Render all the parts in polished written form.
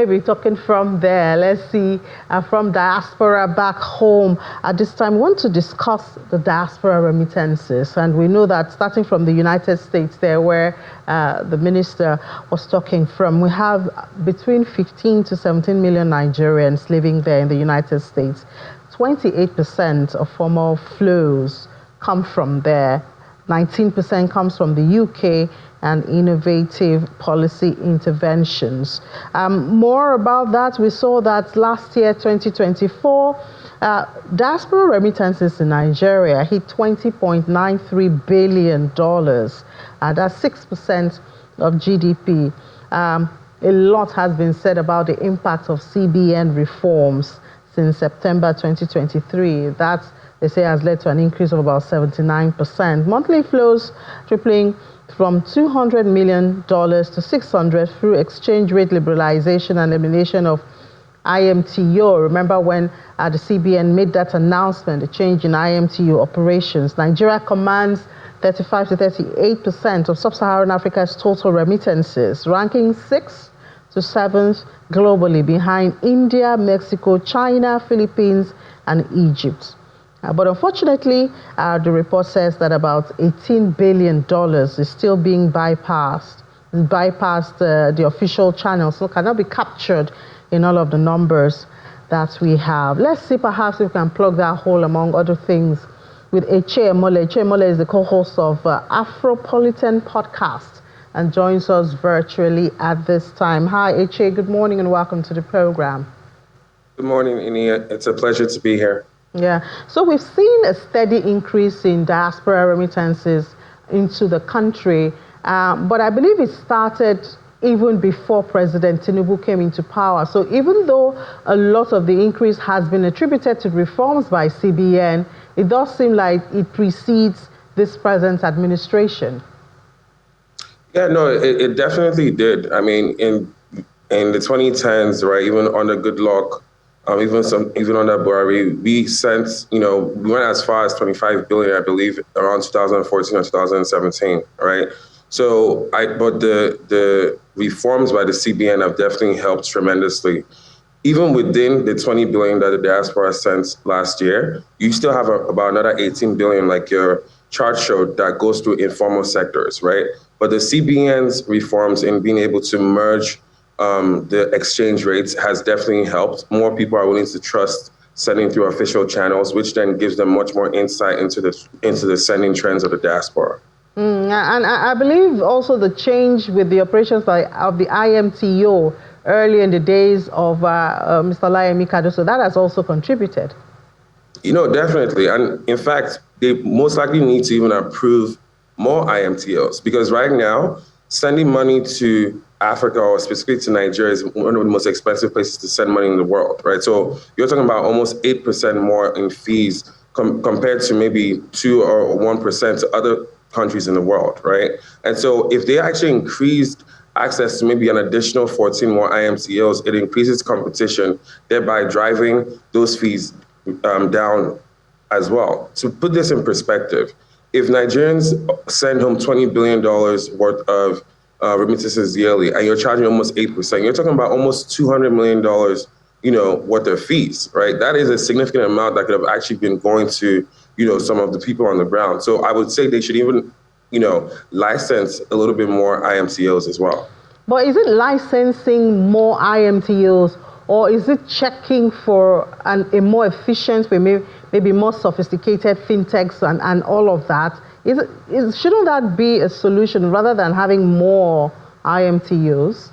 maybe talking from there, let's see, from diaspora back home. At this time, we want to discuss the diaspora remittances. And we know that starting from the United States there, where the minister was talking from, we have between 15 to 17 million Nigerians living there in the United States. 28% of formal flows come from there. 19% comes from the UK and innovative policy interventions. More about that, we saw that last year, 2024, diaspora remittances in Nigeria hit $20.93 billion, and that's 6% of GDP. A lot has been said about the impact of CBN reforms since September 2023. That, they say, has led to an increase of about 79%. Monthly flows tripling from $200 million to $600 through exchange rate liberalization and elimination of IMTO. Remember when the CBN made that announcement, the change in IMTO operations. Nigeria commands 35 to 38% of sub-Saharan Africa's total remittances, ranking 6th to 7th globally, behind India, Mexico, China, Philippines, and Egypt. But unfortunately, the report says that about $18 billion is still being bypassed the official channels, so cannot be captured in all of the numbers that we have. Let's see perhaps if we can plug that hole, among other things, with Eche Emole. Eche Emole is the co-host of Afropolitan podcast and joins us virtually at this time. Hi, Eche, good morning and welcome to the program. Good morning, Inia. It's a pleasure to be here. Yeah, so we've seen a steady increase in diaspora remittances into the country, but I believe it started even before President Tinubu came into power. So even though a lot of the increase has been attributed to reforms by CBN, it does seem like it precedes this present administration. Yeah, no, it definitely did. I mean, in the 2010s, right, even under Goodluck, even under Buhari, we went as far as 25 billion, I believe, around 2014 or 2017, right? But the reforms by the CBN have definitely helped tremendously. Even within the 20 billion that the diaspora sent last year, you still have about another 18 billion, like your chart showed, that goes through informal sectors, right? But the CBN's reforms in being able to merge the exchange rates has definitely helped. More people are willing to trust sending through official channels, which then gives them much more insight into the sending trends of the diaspora. And I believe also the change with the operations of the IMTO early in the days of Mr. Layemi Cardoso, that has also contributed. Definitely. And in fact, they most likely need to even approve more IMTOs, because right now, sending money to Africa, or specifically to Nigeria, is one of the most expensive places to send money in the world, right? So you're talking about almost 8% more in fees compared to maybe 2 or 1% to other countries in the world, right? And so if they actually increased access to maybe an additional 14 more IMTOs, it increases competition, thereby driving those fees down as well. To put this in perspective, if Nigerians send home $20 billion worth of remittances yearly, and you're charging almost 8%, you're talking about almost $200 million, worth of fees, right? That is a significant amount that could have actually been going to, some of the people on the ground. So I would say they should even, license a little bit more IMTOs as well. But is it licensing more IMTOs, or is it checking for a more efficient way, maybe more sophisticated fintechs and all of that? Shouldn't that be a solution rather than having more IMTOs?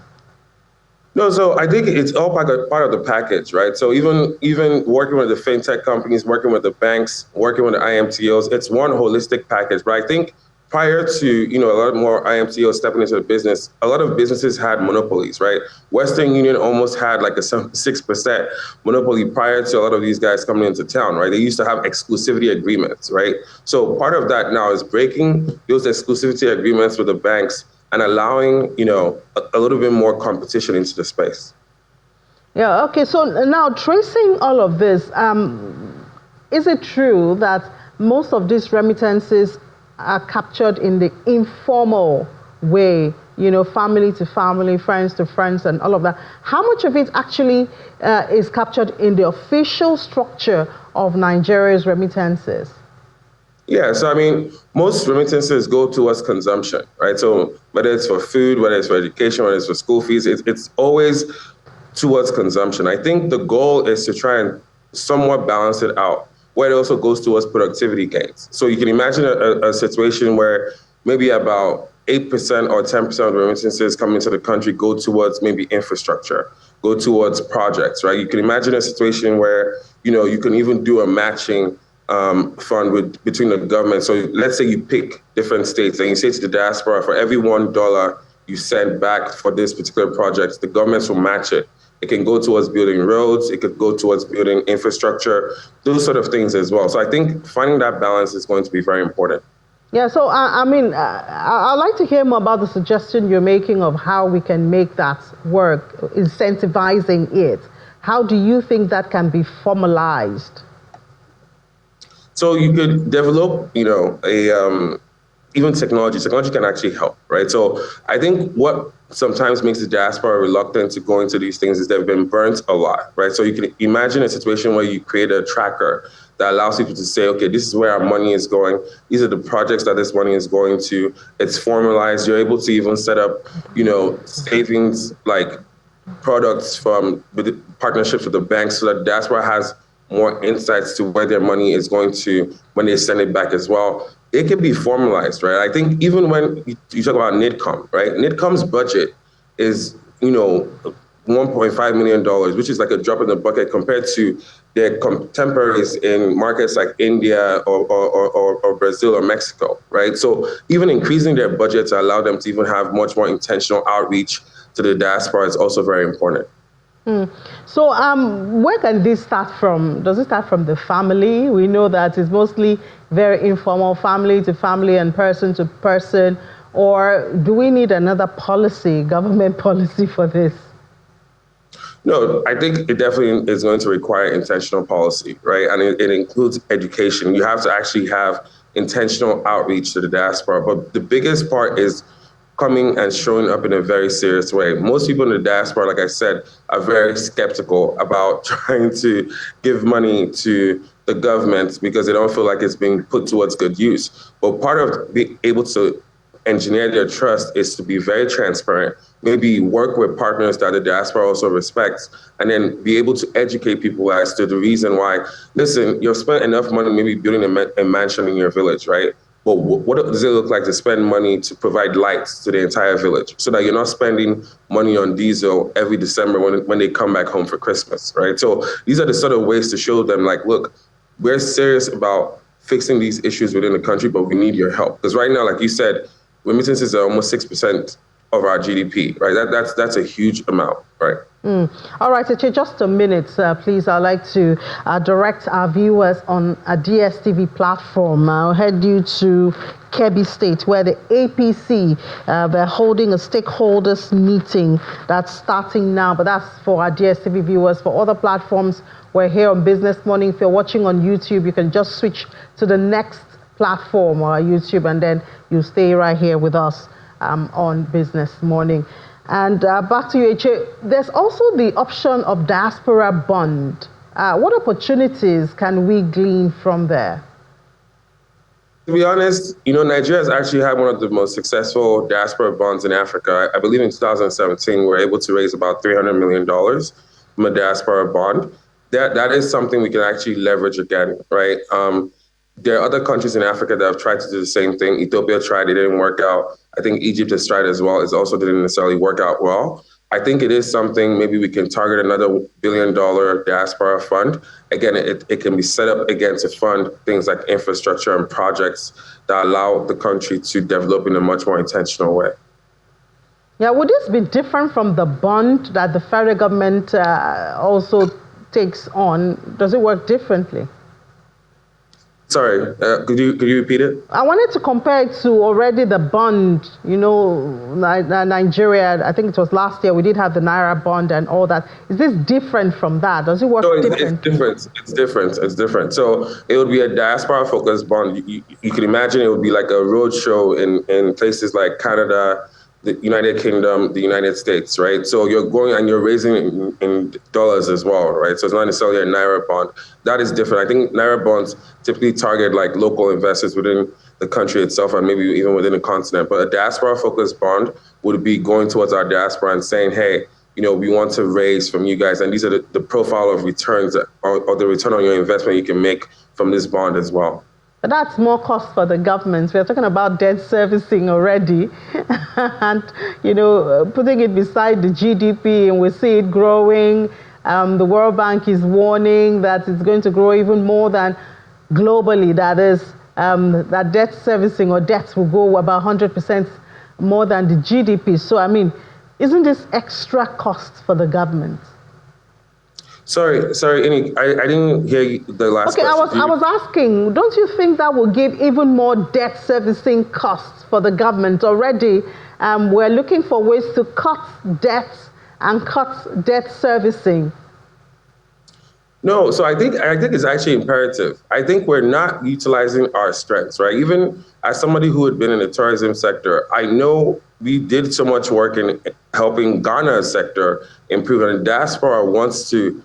No, so I think it's all part of the package, right? So even working with the fintech companies, working with the banks, working with the IMTOs, it's one holistic package. But I think prior to a lot more IMTOs stepping into the business, a lot of businesses had monopolies, right? Western Union almost had like a 6% monopoly prior to a lot of these guys coming into town, right? They used to have exclusivity agreements, right? So part of that now is breaking those exclusivity agreements with the banks and allowing, a little bit more competition into the space. Yeah, okay. So now tracing all of this, is it true that most of these remittances are captured in the informal way family to family, friends to friends, and all of that. How much of it actually is captured in the official structure of Nigeria's remittances? Yeah, so I mean, most remittances go towards consumption, right? So whether it's for food, whether it's for education, whether it's for school fees, it's always towards consumption. I think the goal is to try and somewhat balance it out, where it also goes towards productivity gains. So you can imagine a situation where maybe about 8% or 10% of the remittances coming into the country go towards maybe infrastructure, go towards projects, right? You can imagine a situation where, you can even do a matching fund between the government. So let's say you pick different states and you say to the diaspora, for every $1 you send back for this particular project, the governments will match it. It can go towards building roads. It could go towards building infrastructure, those sort of things as well. So I think finding that balance is going to be very important. Yeah, so I'd like to hear more about the suggestion you're making of how we can make that work, incentivizing it. How do you think that can be formalized? So you could develop, even technology. Technology can actually help, right? So I think what sometimes makes the diaspora reluctant to go into these things is they've been burnt a lot, right? So you can imagine a situation where you create a tracker that allows people to say, okay, this is where our money is going. These are the projects that this money is going to. It's formalized. You're able to even set up, savings like products with partnerships with the banks so that the diaspora has more insights to where their money is going to when they send it back as well. It can be formalized, right? I think even when you talk about NIDCOM, right? NIDCOM's budget is, $1.5 million, which is like a drop in the bucket compared to their contemporaries in markets like India or Brazil or Mexico, right? So even increasing their budget to allow them to even have much more intentional outreach to the diaspora is also very important. So where can this start from? Does it start from the family? We know that it's mostly very informal, family to family and person to person. Or do we need another policy, government policy for this? No, I think it definitely is going to require intentional policy, right? And it includes education. You have to actually have intentional outreach to the diaspora. But the biggest part is coming and showing up in a very serious way. Most people in the diaspora, like I said, are very skeptical about trying to give money to the government because they don't feel like it's being put towards good use. But part of being able to engineer their trust is to be very transparent, maybe work with partners that the diaspora also respects, and then be able to educate people as to the reason why, listen, you've spent enough money maybe building a mansion in your village, right? But what does it look like to spend money to provide lights to the entire village so that you're not spending money on diesel every December when they come back home for Christmas, right? So these are the sort of ways to show them, like, look, we're serious about fixing these issues within the country, but we need your help. Because right now, like you said, remittances are almost 6% of our GDP, right? That's a huge amount, right? All right, Eche, just a minute, please. I'd like to direct our viewers on a DSTV platform. I'll head you to Kebbi State, where the APC, they're holding a stakeholders meeting that's starting now, but that's for our DSTV viewers. For other platforms, we're here on Business Morning. If you're watching on YouTube, you can just switch to the next platform or YouTube, and then you stay right here with us on Business Morning. And back to you, Eche. There's also the option of diaspora bond. What opportunities can we glean from there? To be honest, Nigeria has actually had one of the most successful diaspora bonds in Africa. I believe in 2017, we were able to raise about $300 million from a diaspora bond. That is something we can actually leverage again, right? There are other countries in Africa that have tried to do the same thing. Ethiopia tried, it didn't work out. I think Egypt has tried as well. It also didn't necessarily work out well. I think it is something maybe we can target another $1 billion diaspora fund. Again, it can be set up again to fund things like infrastructure and projects that allow the country to develop in a much more intentional way. Yeah, would this be different from the bond that the federal government also takes on? Does it work differently? Sorry, could you repeat it? I wanted to compare it to already the bond, Nigeria, I think it was last year, we did have the Naira bond and all that. Is this different from that? Does it work differently? It's different. So it would be a diaspora-focused bond. You can imagine it would be like a roadshow in places like Canada, the United Kingdom, the United States, right? So you're going and you're raising in dollars as well, right? So it's not necessarily a Naira bond. That is different. I think Naira bonds typically target like local investors within the country itself and maybe even within the continent. But a diaspora-focused bond would be going towards our diaspora and saying, hey, we want to raise from you guys, and these are the profile of returns or the return on your investment you can make from this bond as well. But that's more cost for the government. We're talking about debt servicing already, and putting it beside the GDP, and we see it growing. The World Bank is warning that it's going to grow even more than globally. That is, that debt servicing or debts will go about 100% more than the GDP. So, I mean, isn't this extra cost for the government? Sorry, Ini, I didn't hear the last question. I was asking, don't you think that will give even more debt servicing costs for the government? Already, we're looking for ways to cut debts and cut debt servicing. No, so I think it's actually imperative. I think we're not utilizing our strengths, right? Even as somebody who had been in the tourism sector, I know we did so much work in helping Ghana's sector improve, and the diaspora wants to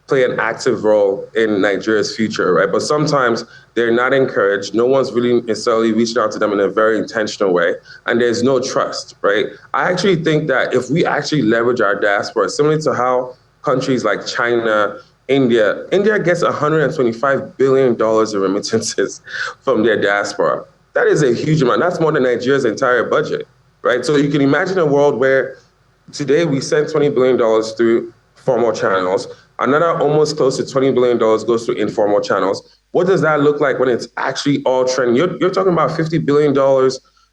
play an active role in Nigeria's future, right? But sometimes they're not encouraged. No one's really necessarily reaching out to them in a very intentional way, and there's no trust, right? I actually think that if we actually leverage our diaspora, similar to how countries like China, India gets $125 billion in remittances from their diaspora. That is a huge amount. That's more than Nigeria's entire budget, right? So you can imagine a world where today we send $20 billion through formal channels. Another almost close to $20 billion goes through informal channels. What does that look like when it's actually all trending? You're talking about $50 billion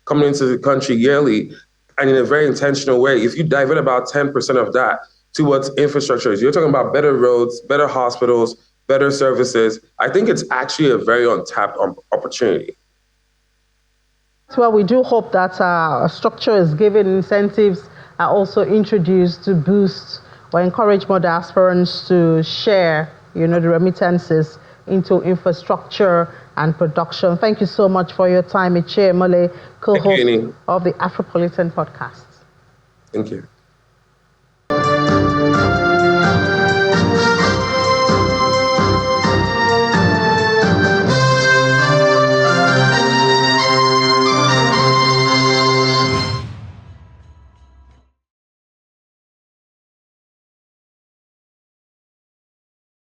coming into the country yearly, and in a very intentional way. If you divert about 10% of that towards infrastructure, you're talking about better roads, better hospitals, better services. I think it's actually a very untapped opportunity. Well, we do hope that a structure is given, incentives are also introduced to boost or encourage more diasporans to share, the remittances into infrastructure and production. Thank you so much for your time, Ichie Mole, co-host of the Afropolitan podcast. Thank you.